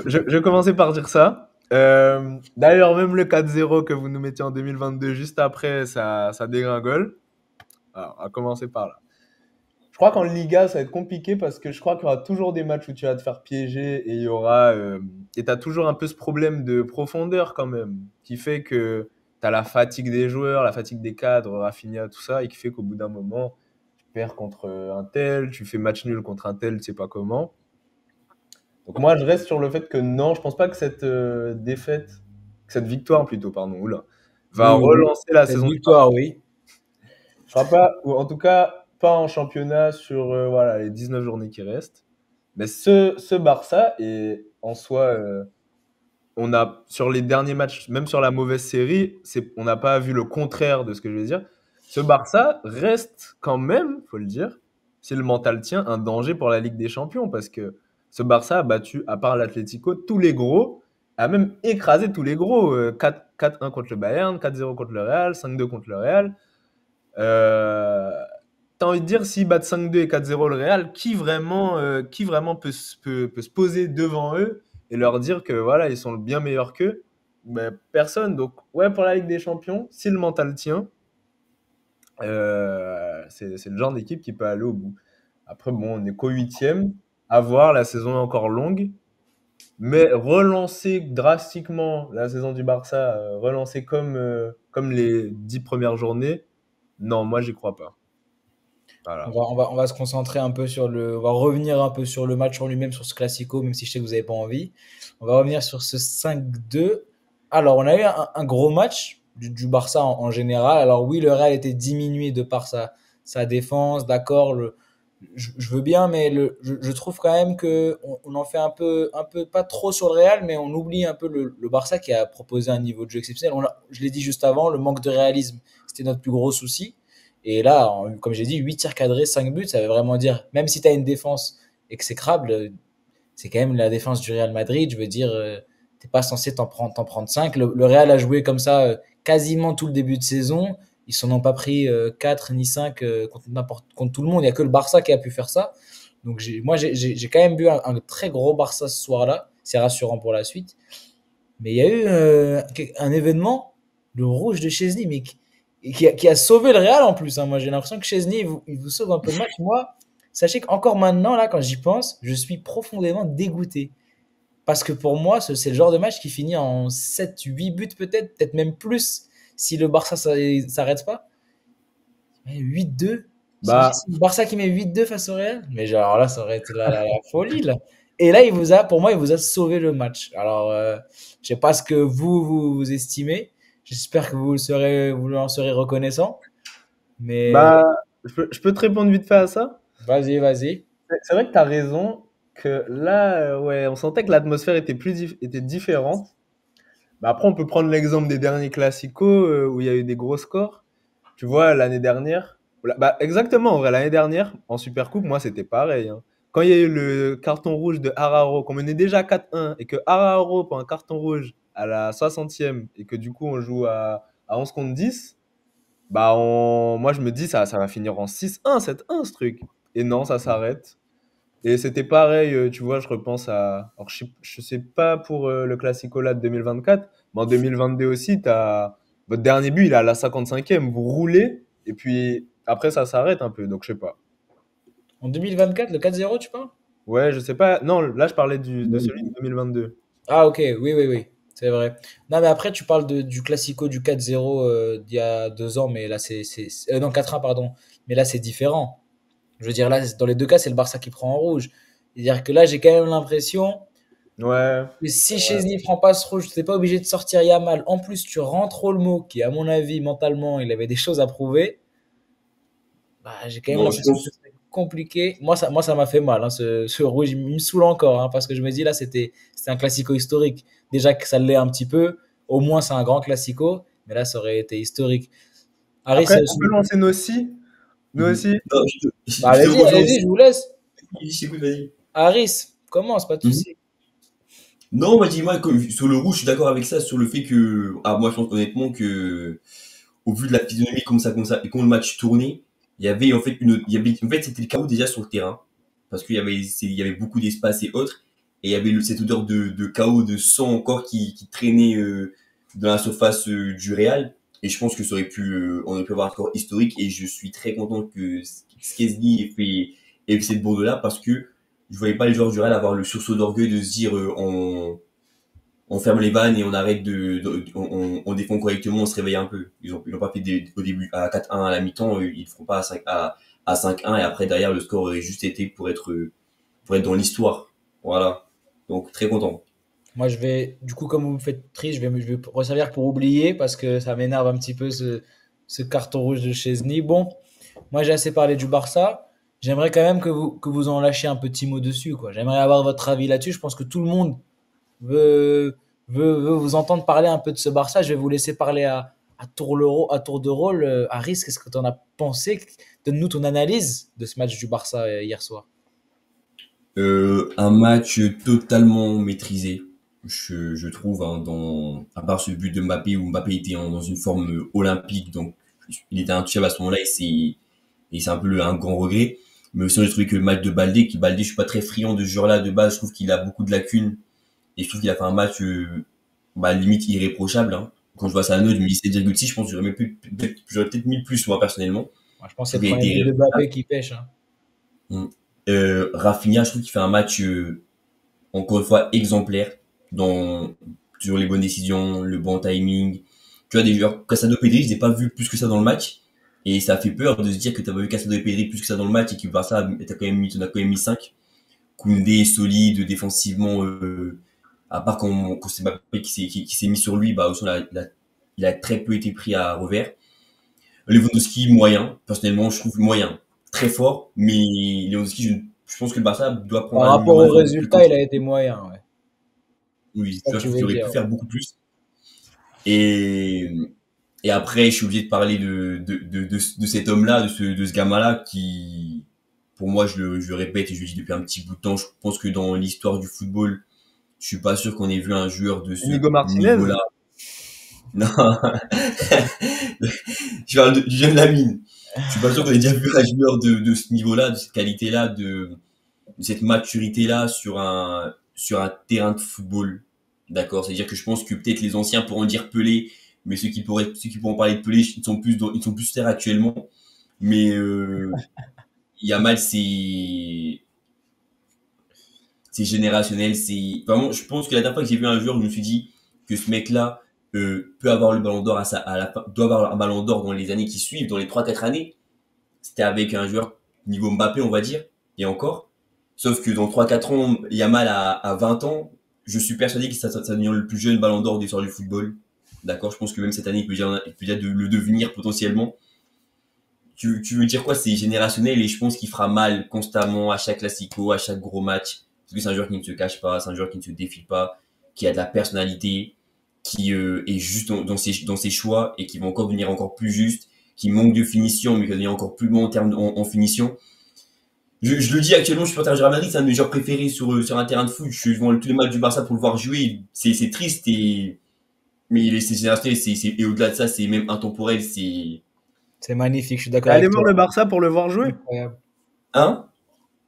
Je commençais par dire ça. D'ailleurs, même le 4-0 que vous nous mettiez en 2022, juste après, ça dégringole. Alors, on va commencer par là. Je crois qu'en Liga, ça va être compliqué parce que je crois qu'il y aura toujours des matchs où tu vas te faire piéger et il y aura. Et tu as toujours un peu ce problème de profondeur quand même, qui fait que tu as la fatigue des joueurs, la fatigue des cadres, Rafinha, tout ça, et qui fait qu'au bout d'un moment, tu perds contre un tel, tu fais match nul contre un tel, tu sais pas comment. Donc moi, je reste sur le fait que non, je pense pas que cette défaite, que cette victoire plutôt, pardon, oula, va Oui, oui. relancer la Cette saison du victoire, oui. Je crois pas, ou en tout cas, pas en championnat sur voilà, les 19 journées qui restent. Mais ce Barça, et en soi, on a, sur les derniers matchs, même sur la mauvaise série, on n'a pas vu le contraire de ce que je veux dire. Ce Barça reste quand même, faut le dire, si le mental tient, un danger pour la Ligue des Champions. Parce que ce Barça a battu, à part l'Atlético, tous les gros, a même écrasé tous les gros. 4-1 contre le Bayern, 4-0 contre le Real, 5-2 contre le Real. Euh, T'as envie de dire, s'ils battent 5-2 et 4-0 le Real, qui vraiment peut se poser devant eux et leur dire que voilà, ils sont bien meilleurs qu'eux? Ben, personne. Donc, ouais, pour la Ligue des Champions, si le mental tient, c'est le genre d'équipe qui peut aller au bout. Après, bon, on est qu'au huitième. À voir, la saison est encore longue. Mais relancer drastiquement la saison du Barça, relancer comme les 10 premières journées, non, moi, j'y crois pas. Voilà. On va se concentrer un peu on va revenir un peu sur le match en lui-même, sur ce classico, même si je sais que vous n'avez pas envie. On va revenir sur ce 5-2. Alors, on a eu un gros match du Barça en général. Alors oui, le Real était diminué de par sa défense, d'accord. Je veux bien, mais je trouve quand même que on en fait un peu, pas trop sur le Real, mais on oublie un peu le Barça qui a proposé un niveau de jeu exceptionnel. Je l'ai dit juste avant, le manque de réalisme, c'était notre plus gros souci. Et là, comme j'ai dit, 8 tirs cadrés, 5 buts, ça veut vraiment dire, même si tu as une défense exécrable, c'est quand même la défense du Real Madrid. Je veux dire, t'es pas censé t'en prendre 5. Le Real a joué comme ça quasiment tout le début de saison. Ils s'en ont pas pris 4 ni 5 contre tout le monde. Il y a que le Barça qui a pu faire ça. Donc moi, j'ai quand même vu un très gros Barça ce soir-là. C'est rassurant pour la suite. Mais il y a eu un événement, le rouge de Chesney, mais qui a sauvé le Real en plus, hein. Moi, j'ai l'impression que Chesney, il vous sauve un peu le match. Moi, sachez qu'encore maintenant, là, quand j'y pense, je suis profondément dégoûté. Parce que pour moi, c'est le genre de match qui finit en 7-8 buts peut-être même plus si le Barça s'arrête pas. 8-2. Bah, C'est le Barça qui met 8-2 face au Real. Mais genre là, ça aurait été la folie, là. Et là, pour moi, il vous a sauvé le match. Alors, je sais pas ce que vous estimez. J'espère que vous en serez reconnaissant. Mais bah, je peux te répondre vite fait à ça? vas-y, vas-y. C'est vrai que tu as raison, que là, ouais, on sentait que l'atmosphère était différente. Bah, après, on peut prendre l'exemple des derniers classicos où il y a eu des gros scores. Tu vois, l'année dernière, bah, exactement, en vrai, l'année dernière, en Supercoupe, moi, c'était pareil, hein. Quand il y a eu le carton rouge de Araro, qu'on menait déjà 4-1, et que Araro prend un carton rouge à la 60e, et que du coup, on joue à 11 contre 10, bah, moi, je me dis, ça va finir en 6-1, 7-1, ce truc. Et non, ça s'arrête. Et c'était pareil, tu vois, je repense à. Alors, je sais pas pour le Classico là de 2024, mais en 2022 aussi, votre dernier but, il est à la 55e. Vous roulez, et puis après, ça s'arrête un peu, donc je sais pas. En 2024, le 4-0, tu parles? Ouais, je sais pas. Non, là, je parlais de celui de 2022. Ah, ok, oui, oui, oui, c'est vrai. Non, mais après, tu parles du Classico du 4-0 d'il y a 2 ans, mais là, non, 4-1, pardon. Mais là, c'est différent. Je veux dire, là, dans les deux cas, c'est le Barça qui prend en rouge. C'est-à-dire que là, j'ai quand même l'impression Ouais, que si ouais. Chesney prend pas ce rouge, t'es pas obligé de sortir Yamal. En plus, tu rentres Olmo, qui, à mon avis, mentalement, il avait des choses à prouver. Bah, j'ai quand même Non, je l'impression pense. que c'est compliqué. Moi, ça m'a fait mal, hein, ce rouge. Il me saoule encore, hein, parce que je me dis, là, c'était un classico historique. Déjà que ça l'est un petit peu. Au moins, c'est un grand classico. Mais là, ça aurait été historique. Harry, Après, on peut lancer nos si. Nous Mhm. aussi. Non, bah, je te allez-y, rejoins allez-y, aussi. je vous laisse. Je t'écoute, vas-y. Harris, commence, pas de Mhm. souci. Non, moi, dis-moi, sur le rouge, je suis d'accord avec ça, sur le fait que. Ah, moi, je pense honnêtement que, au vu de la physionomie, comme ça, et comment le match tournait, il y avait en fait en fait, c'était le chaos déjà sur le terrain. Parce qu'il y avait beaucoup d'espace et autres. et il y avait cette odeur de chaos, de sang encore qui traînait dans la surface du Real. Et je pense que ça aurait on aurait pu avoir un score historique. Et je suis très content que Szczęsny ait fait cette bourde-là parce que je voyais pas les joueurs du Real avoir le sursaut d'orgueil de se dire on ferme les vannes et on arrête on défend correctement, on se réveille un peu. Ils ont pas fait au début à 4-1 à la mi-temps, ils ne feront pas à 5-1 et après derrière le score aurait juste été pour être dans l'histoire. Voilà. Donc très content. Moi, du coup, comme vous me faites triste, je vais resservir pour oublier parce que ça m'énerve un petit peu ce carton rouge de Chesney. Bon, moi, j'ai assez parlé du Barça. J'aimerais quand même que vous en lâchiez un petit mot dessus, quoi. J'aimerais avoir votre avis là-dessus. Je pense que tout le monde veut vous entendre parler un peu de ce Barça. Je vais vous laisser parler à tour de rôle. Haris, qu'est-ce que tu en as pensé? Donne-nous ton analyse de ce match du Barça hier soir. Un match totalement maîtrisé, je trouve, hein, à part ce but de Mbappé où Mbappé était dans une forme olympique, donc il était intouchable à ce moment-là et c'est un peu un grand regret. Mais aussi, j'ai trouvé que le match de Baldé, je suis pas très friand de ce joueur-là de base, je trouve qu'il a beaucoup de lacunes et je trouve qu'il a fait un match limite irréprochable. Hein. Quand je vois sa note, je me dis 7,6, je pense que j'aurais peut-être mis plus moi personnellement. Moi, je pense Je que c'est trouve le qu'il a premier été but de Mbappé qui pêche, hein. irréprochable. Rafinha, je trouve qu'il fait un match encore une fois exemplaire dans sur les bonnes décisions, le bon timing. Tu vois des joueurs Casado Pedri, je n'ai pas vu plus que ça dans le match et ça fait peur de se dire que tu as pas vu Casado et Pedri plus que ça dans le match et que Barça t'en as quand même mis 5. Koundé solide défensivement à part quand c'est Mbappé qui s'est mis sur lui, bah aussi il a très peu été pris à revers. Lewandowski moyen, personnellement je trouve moyen, très fort, mais Lewandowski je pense que le Barça doit prendre Par un rapport numéro au 9 un peu plus résultat, il a costaud. été moyen, ouais. Oui, C'est tu ça que vois, je tu trouve veux qu'il aurait dire, pu ouais. faire beaucoup plus. Et, et après, je suis obligé de parler de cet homme-là, de ce gamin-là, qui, pour moi, je le répète et je le dis depuis un petit bout de temps, je pense que dans l'histoire du football, je suis pas sûr qu'on ait vu un joueur de ce Inigo Martinez? niveau-là. Non, je parle du jeune Lamine. Je suis pas sûr qu'on ait déjà vu un joueur de ce niveau-là, de cette qualité-là, de cette maturité-là sur un terrain de football. D'accord? C'est-à-dire que je pense que peut-être les anciens pourront dire Pelé, mais ceux qui pourront parler de Pelé, ils sont plus terre actuellement. Mais Yamal, c'est générationnel. C'est vraiment, je pense que la dernière fois que j'ai vu un joueur, je me suis dit que ce mec-là peut avoir le Ballon d'Or à la fin, doit avoir un Ballon d'Or dans les années qui suivent, dans les 3 4 années. C'était avec un joueur niveau Mbappé, on va dire, et encore. Sauf que dans 3 4 ans, Yamal a 20 ans. Je suis persuadé que ça devient le plus jeune ballon d'or de l'histoire du football. D'accord? Je pense que même cette année, il peut déjà le devenir potentiellement. Tu veux dire quoi? C'est générationnel et je pense qu'il fera mal constamment à chaque classico, à chaque gros match. Parce que c'est un joueur qui ne se cache pas, c'est un joueur qui ne se défie pas, qui a de la personnalité, qui est juste dans ses choix et qui va encore devenir encore plus juste, qui manque de finition mais qui va devenir encore plus bon en termes en finition. Je le dis actuellement, je suis supporter du Real Madrid, c'est un de mes joueurs préférés sur un terrain de foot. Je suis devant tous les matchs du Barça pour le voir jouer. C'est triste mais c'est générationnel, et au-delà de ça, c'est même intemporel. C'est magnifique, je suis T'es d'accord allé avec voir toi. le Barça pour le voir jouer? Incroyable. Hein?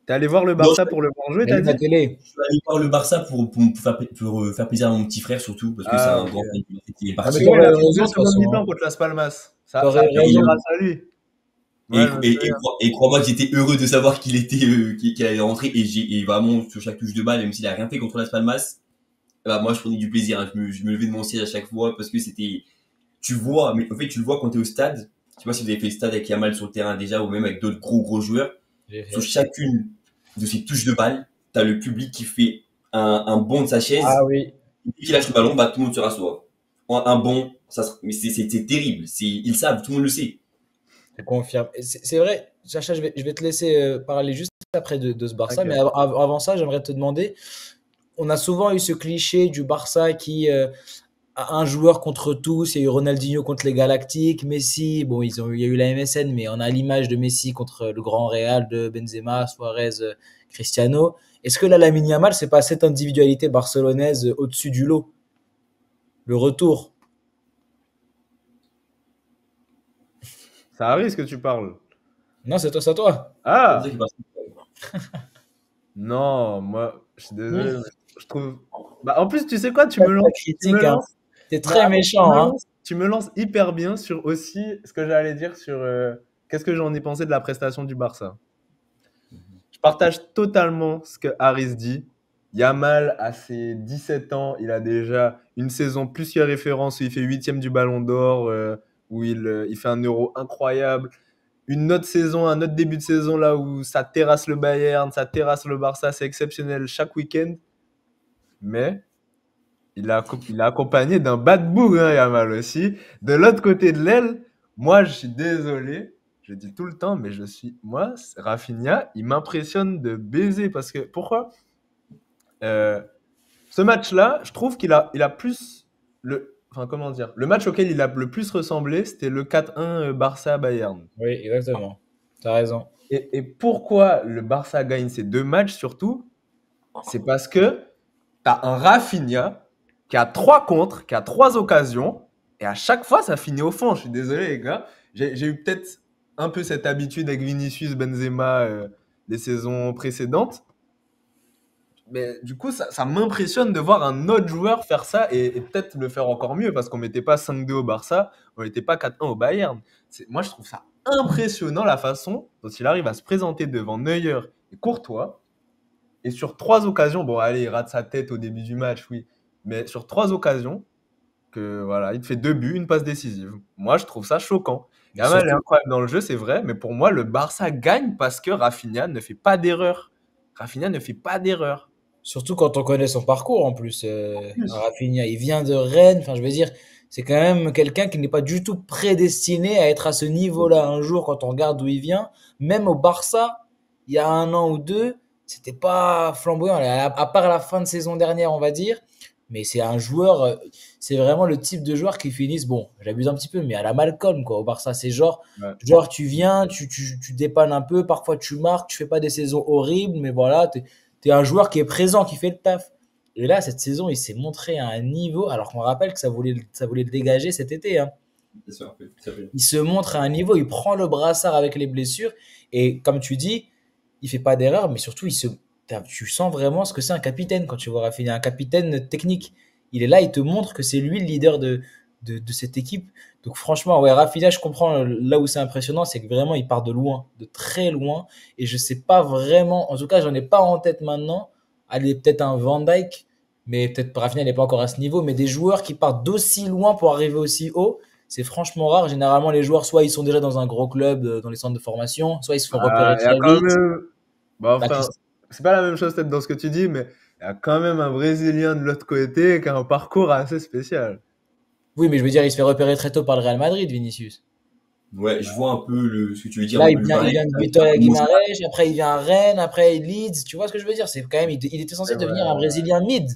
T'es allé voir le Non, Barça pour le voir jouer, Il a t'as vu la dit? télé. je suis allé voir le Barça pour faire plaisir à mon petit frère surtout, parce que c'est Ah, un ok. grand fan qui est Ah, mais parti. C'est bon, il t'aurais a eu fait une raison belle de toute seconde façon, mi-temps hein. contre Las Palmas. Ça T'aurais a eu payé raison. grâce à lui. Et, Ouais, je me souviens. crois-moi que j'étais heureux de savoir qu'il allait rentrer et vraiment sur chaque touche de balle, même s'il a rien fait contre Las Palmas, bah, moi je prenais du plaisir. Hein. Je me levais de mon siège à chaque fois parce que tu vois, mais en fait tu le vois quand t'es au stade. Je sais pas si vous avez fait le stade avec Yamal sur le terrain déjà ou même avec d'autres gros joueurs. J'ai Sur fait. chacune de ces touches de balle, t'as le public qui fait un bond de sa Ah chaise. oui, Dès qu'il lâche le ballon, bah tout le monde se rassoit. Un bond, mais c'est terrible. Ils le savent, tout le monde le sait. je confirme. Et c'est vrai, Chacha, je vais te laisser parler juste après de ce Barça, mais T'inquiète. avant ça, j'aimerais te demander, on a souvent eu ce cliché du Barça qui a un joueur contre tous. Il y a eu Ronaldinho contre les Galactiques, Messi, bon, il y a eu la MSN, mais on a l'image de Messi contre le Grand Real de Benzema, Suarez, Cristiano. Est-ce que là, Lamine Yamal, c'est pas cette individualité barcelonaise au-dessus du lot? Le retour. Ça arrive ce que tu parles. Non, c'est toi, c'est à toi. C'est pour ça Ah! qu'il passe. Non, moi, je suis désolé, Hmm. mais je trouve. Bah, en plus, tu sais quoi, Pas de la tu me critique, hein. lances, T'es non, très attends, méchant, hein. tu me lances hyper bien sur aussi ce que j'allais dire sur qu'est-ce que j'en ai pensé de la prestation du Barça. Je partage totalement ce que Harris dit. Yamal, à ses 17 ans, il a déjà une saison plus que référence où il fait huitième du Ballon d'Or, où il fait un Euro incroyable. Une autre saison, un autre début de saison là où ça terrasse le Bayern, ça terrasse le Barça, c'est exceptionnel chaque week-end. Mais il a accompagné d'un bad book, hein, Yamal aussi. De l'autre côté de l'aile, moi je suis désolé, je le dis tout le temps, mais moi, Rafinha, il m'impressionne de baiser parce que pourquoi? Euh, Ce match-là, je trouve il a plus enfin comment dire, le match auquel il a le plus ressemblé, c'était le 4-1 Barça-Bayern. Oui, exactement. T'as raison. Et pourquoi le Barça gagne ces deux matchs surtout? C'est parce que tu as un Rafinha qui a trois contres, qui a trois occasions, et à chaque fois, ça finit au fond. Je suis désolé, les gars. J'ai eu peut-être un peu cette habitude avec Vinicius, Benzema, les saisons précédentes. Mais du coup, ça m'impressionne de voir un autre joueur faire ça et peut-être le faire encore mieux parce qu'on ne mettait pas 5-2 au Barça, on ne mettait pas 4-1 au Bayern. Moi, je trouve ça impressionnant la façon dont il arrive à se présenter devant Neuer et Courtois. Et sur trois occasions, bon, allez, il rate sa tête au début du match, oui. Mais sur trois occasions, voilà, il te fait deux buts, une passe décisive. Moi, je trouve ça choquant. Mais Yamal est surtout, incroyable dans le jeu, c'est vrai, mais pour moi, le Barça gagne parce que Rafinha ne fait pas d'erreur. Rafinha ne fait pas d'erreur. surtout quand on connaît son parcours en plus, Plus. Rafinha, il vient de Rennes. Enfin, je veux dire, c'est quand même quelqu'un qui n'est pas du tout prédestiné à être à ce niveau-là un jour quand on regarde d'où il vient. Même au Barça, il y a un an ou deux, c'était pas flamboyant. À part la fin de saison dernière, on va dire. Mais c'est un joueur, c'est vraiment le type de joueur qui finissent, bon, j'abuse un petit peu, mais à la Malcolm, quoi, au Barça. C'est Ouais. genre, tu viens, tu dépannes un peu, parfois tu marques, tu fais pas des saisons horribles, mais voilà, t'es un joueur qui est présent, qui fait le taf. Et là, cette saison, il s'est montré à un niveau, alors qu'on rappelle que ça voulait le dégager cet été, hein. C'est ça, en fait. Ça fait. Il se montre à un niveau, il prend le brassard avec les blessures, et comme tu dis, il fait pas d'erreur, mais surtout, tu sens vraiment ce que c'est un capitaine quand tu vois Rafinha, un capitaine technique. Il est là, il te montre que c'est lui le leader de cette équipe. Donc franchement, ouais, Rafinha, je comprends là où c'est impressionnant, c'est que vraiment, il part de loin, de très loin, et je sais pas vraiment, en tout cas, j'en ai pas en tête maintenant. Allez, peut-être un Van Dijk, mais peut-être Rafinha n'est pas encore à ce niveau, mais des joueurs qui partent d'aussi loin pour arriver aussi haut, c'est franchement rare. Généralement, les joueurs, soit ils sont déjà dans un gros club, dans les centres de formation, soit ils se font repérer Il y a très quand vite. même. Bah, Bah, enfin, c'est pas la même chose peut-être dans ce que tu dis, mais il y a quand même un Brésilien de l'autre côté qui a un parcours assez spécial. oui, mais je veux dire, il se fait repérer très tôt par le Real Madrid, Vinicius. Ouais, je vois un peu ce que tu veux dire, Là, un il peu le vient, il pareil vient de avec Vitória Moussa. Guimarães, après il vient à Rennes, après Leeds. Tu vois ce que je veux dire? C'est quand même, il était censé C'est vrai. devenir un Brésilien mid.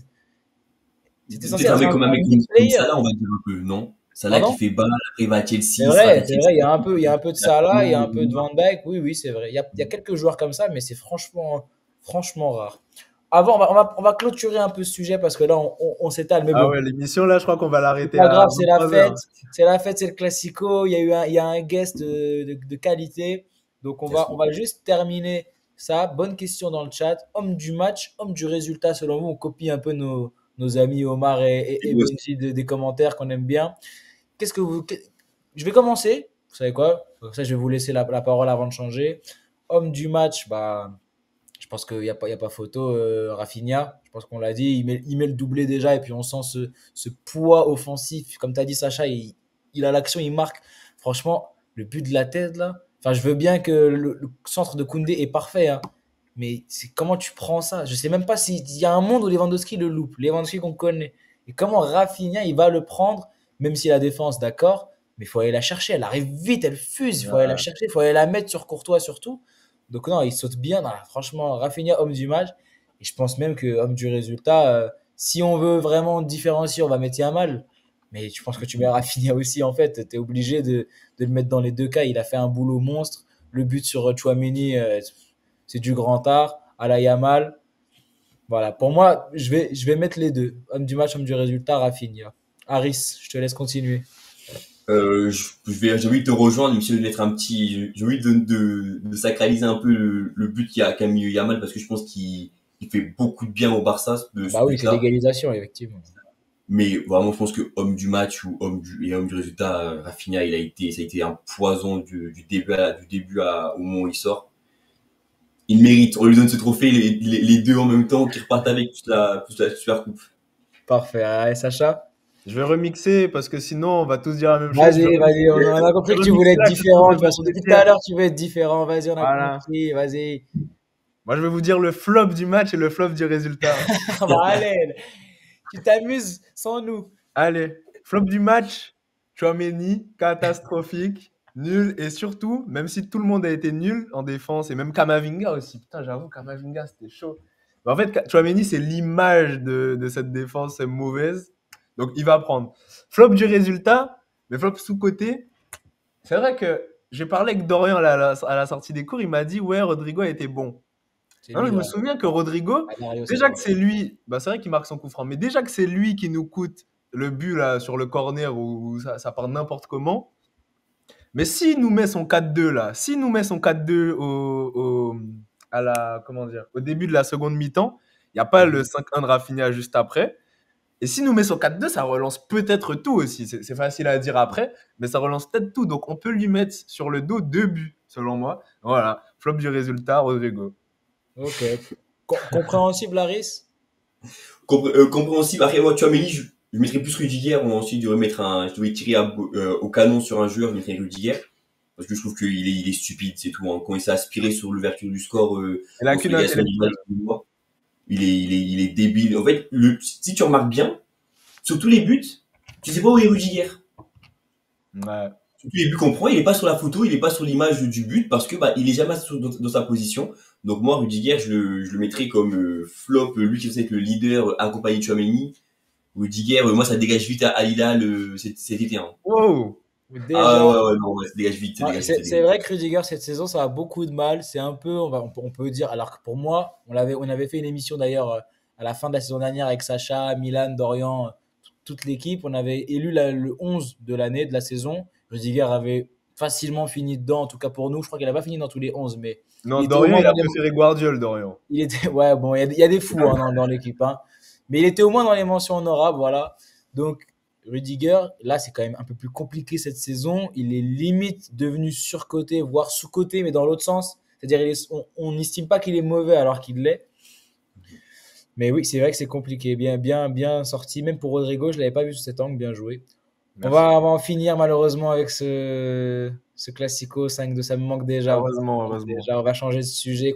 C'était censé Peut-être être un un mec mid comme player. Salah, on va dire un peu, non? Salah qui Pardon? fait balle, après il va à C'est Chelsea, il se rate vrai, à c'est Chelsea. vrai. Il y a un peu de Il a Salah, il y a un peu de tout- Van Dijk. Oui, oui, c'est vrai. Il y a quelques joueurs comme ça, mais c'est franchement rare. Avant, on va clôturer un peu ce sujet parce que là, on s'étale. Mais Ah bon, ouais, l'émission là, je crois qu'on va c'est l'arrêter pas à grave, c'est la 23h. fête. C'est la fête, c'est le classico. Il y a un guest de qualité. Donc Yes, on va juste terminer ça. Bonne question dans le chat. Homme du match, homme du résultat, selon vous, on copie un peu nos amis Omar et yes. Benji des commentaires qu'on aime bien. Qu'est-ce que vous. Je vais commencer. Vous savez quoi? Comme ça, je vais vous laisser la parole avant de changer. Homme du match, bah, je pense qu'il y a pas photo. Rafinha, je pense qu'on l'a dit, il met le doublé déjà et puis on sent ce poids offensif. Comme tu as dit, Sacha, il a l'action, il marque. Franchement, le but de la tête, là. Enfin, je veux bien que le centre de Koundé est parfait, hein, mais c'est comment tu prends ça? Je sais même pas s'il y a un monde où Lewandowski le loupe. Lewandowski qu'on connaît. Et comment Rafinha, il va le prendre, même si la défense, d'accord, mais il faut aller la chercher. Elle arrive vite, elle fuse. Il faut aller la Ouais. chercher, il faut aller la mettre sur Courtois surtout. Donc non, il saute bien. Non, franchement, Rafinha, homme du match. Et je pense même que homme du résultat, si on veut vraiment différencier, on va mettre Yamal. Mais je pense que tu mets Rafinha aussi, en fait. Tu es obligé de le mettre dans les deux cas. Il a fait un boulot monstre. Le but sur Chouameni, c'est du grand art. À la Yamal. Voilà, pour moi, je vais mettre les deux. Homme du match, homme du résultat, Rafinha. Harris, je te laisse continuer. J'ai envie de te rejoindre, mais si je vais être un petit, j'ai envie de sacraliser un peu le but qu'a mis Yamal parce que je pense qu'il fait beaucoup de bien au Barça, Ah ce bah oui, c'est but-là. l'égalisation, effectivement. Mais vraiment, je pense que homme du match ou homme du résultat, Rafinha, ça a été un poison du début au moment où il sort. Il mérite, on lui donne ce trophée, les deux en même temps, qui repartent avec toute la super coupe. Parfait. Allez, Sacha? Je vais remixer parce que sinon on va tous dire la même chose. Vas-y, vas-y, on a Je compris vais que tu voulais remixer être la question différent. de De toute façon, depuis tout à Saint-Étienne. l'heure, tu veux être différent. Vas-y, on a Voilà. compris. Vas-y. Moi, je vais vous dire le flop du match et le flop du résultat. Bah, allez, tu t'amuses sans nous. Allez, flop du match, Tchouaméni, catastrophique, nul. Et surtout, même si tout le monde a été nul en défense, et même Kamavinga aussi. Putain, j'avoue, Kamavinga, c'était chaud. Mais en fait, Tchouaméni, c'est l'image de cette défense mauvaise. Donc, il va prendre. Flop du résultat, mais flop sous-côté. C'est vrai que j'ai parlé avec Dorian à la sortie des cours. Il m'a dit, ouais, Rodrigo a été bon. C'est Non, lui, je me là. souviens que Rodrigo, Alario, c'est déjà lui. que c'est lui, bah c'est vrai qu'il marque son coup franc, mais déjà que c'est lui qui nous coûte le but là sur le corner où ça part n'importe comment. Mais s'il nous met son 4-2 là, s'il nous met son 4-2 à la, comment dire, au début de la seconde mi-temps, il n'y a pas le 5-1 de Rafinha juste après. Et s'il nous met son 4-2, ça relance peut-être tout aussi. C'est facile à dire après, mais ça relance peut-être tout. Donc on peut lui mettre sur le dos 2 buts, selon moi. Voilà, flop du résultat, Rodrigo. Ok. Compréhensible, Laris? Compréhensible. Après, moi, tu vois, Mélie, je mettrais plus Rudiger. Moi, ensuite, je devais tirer au canon sur un joueur, je mettrais Rudiger. Parce que je trouve il est stupide, c'est tout. Hein. Quand il s'est aspiré sur l'ouverture du score, Elle a contre qu'une l'égalisation du match, intellectuelle. il est débile. En fait, si tu remarques bien, sur tous les buts, tu sais pas où est Rudiger. Ouais. Sur tous les buts qu'on prend, il est pas sur la photo, il est pas sur l'image du but parce que bah il est jamais dans sa position. Donc moi, Rudiger, je le mettrais comme flop, lui qui est le leader accompagné de Chouameni. Rudiger, moi ça dégage vite à Hilal cet été. Hein. Wow! Déjà. Ah ouais, non, ouais, ça dégage vite, ça Ouais, dégage vite, ça c'est dégage vrai vite. que Rudiger, cette saison, ça a beaucoup de mal. C'est un peu, on peut dire, alors que pour moi, on avait fait une émission d'ailleurs à la fin de la saison dernière avec Sacha, Milan, Dorian, toute l'équipe. On avait élu le 11 de l'année, de la saison. Rudiger avait facilement fini dedans, en tout cas pour nous. Je crois qu'il n'a pas fini dans tous les 11, mais Non, il était au Dorian, moins il dans a les. préféré Guardiol, Dorian. Il était, ouais, bon, il y a des fous hein, dans l'équipe, hein. Mais il était au moins dans les mentions honorables, voilà. Donc, Rudiger, là, c'est quand même un peu plus compliqué cette saison. Il est limite devenu surcoté, voire sous-coté, mais dans l'autre sens. C'est-à-dire, on n'estime pas qu'il est mauvais alors qu'il l'est. Mais oui, c'est vrai que c'est compliqué. Bien sorti. Même pour Rodrigo, je ne l'avais pas vu sous cet angle. Bien joué. Merci. On va en finir malheureusement avec ce Classico 5-2. Ça me manque déjà. Ça me Heureusement, manque heureusement. déjà. On va changer de sujet.